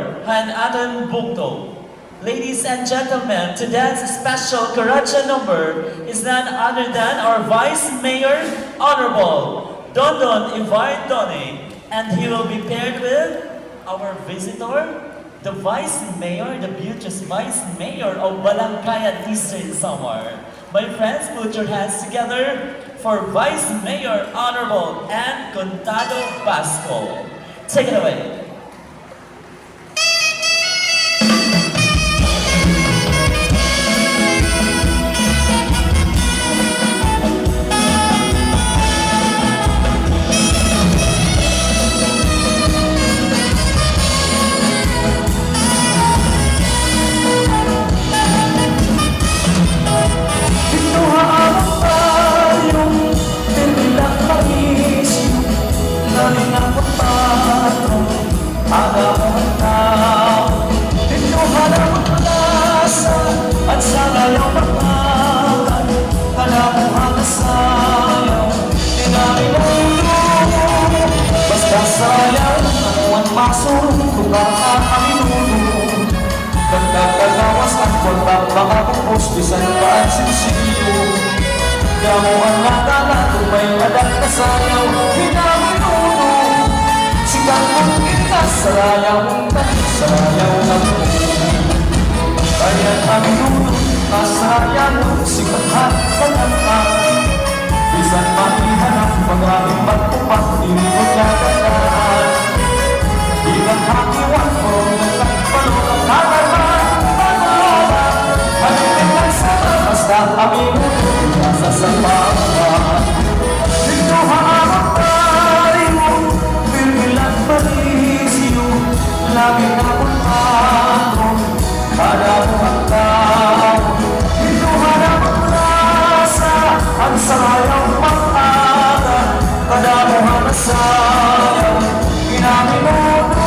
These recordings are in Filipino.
Mayor Han Bungto. Ladies and gentlemen, today's special KURATSA number is none other than our Vice Mayor, Honorable Dondon Ivay Done, and he will be paired with our visitor, the Vice Mayor, the beauteous Vice Mayor of Balangkayan Eastern Samar. My friends, put your hands together for Vice Mayor Honorable and Contado Pasco. Take it away. Bisan pa ang sinsiyo Kamo ang nakala kung may adak na sayaw Hinaminuno Sikat mong kita Sarayaw na mo Kaya ang nuno Nasarayaw Sikat at bisan maihanap Maraming magpupak Dili ko kagandaan Ilang hakiwan ko Nagkakpalo ang kagaman Basta kami nasa sapawan Dito haarap tayo Pinilang panisyo Lagi na puntato Kada buhang tao Dito harap ang rasa Ang sayaw pag-aga Kada buhang sayaw Ginaminoto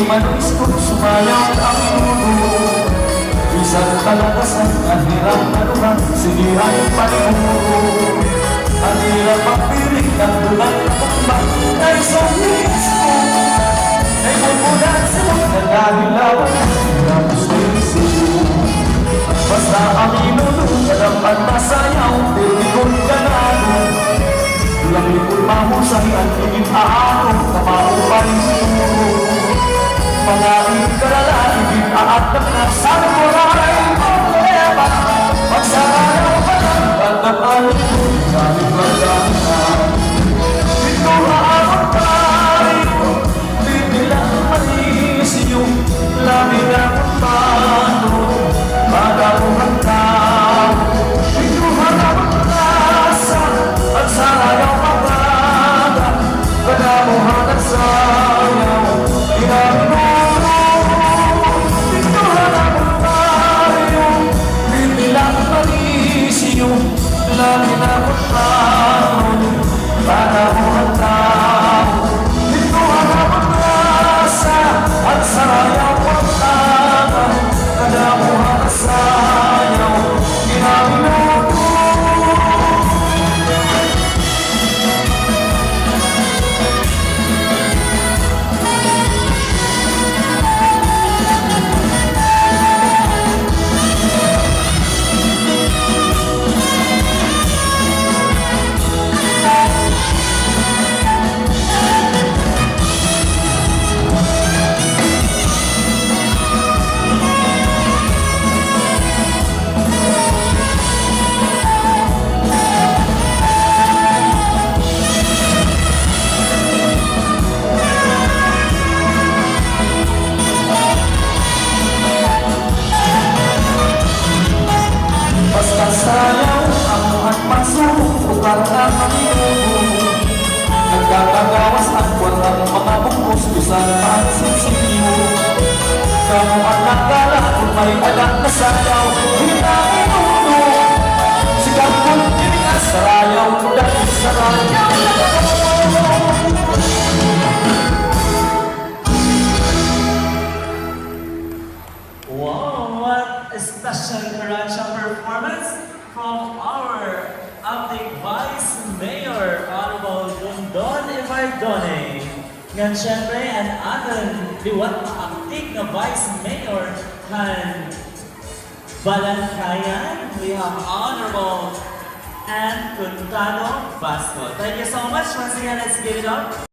Manis ko sumayaw ang mundo Isang kalakasan ang hirap na luhan Sinihan panimuro Ang hirap magpiling ng bulan na kumbang Na isang linis ko Ay pupunan sa mga nahilawan Hirapos ko yung siyo Basta ang inulong Alam at masayaw Hindi ko'y ganado Tulang likod mahusay Ang higit aano Kamao pa rin siguro Mga ikaralaligid at nagnasan ko rin problema Magsarayaw pa lang Pagkakalit ko Galing magdaan Dito haamang tayo Bibilang manisyo Labi na kumpano Magaluhang tao Dito haamang nasa At sarayaw mabaga Padamuhan at sayaw Ginamit Lagi na puntahan Para buhang tao Dito harap ang rasa At sayaw ang taga Kada buhang sayaw Ginaminoto Nagkakagawas at walang mga bungkus Bisan pansinsiyo Kamu ang nagdala kung may anak na sayaw Hinangin ulo Sikat kong special Kuratsa performance from our acting Vice Mayor, Honorable Dondon Ivardone. Ngayon syempre, ang ating liwat acting na Vice Mayor, Han Balancayan. We have Honorable and Contado Vasco. Thank you so much. Once again, let's give it up.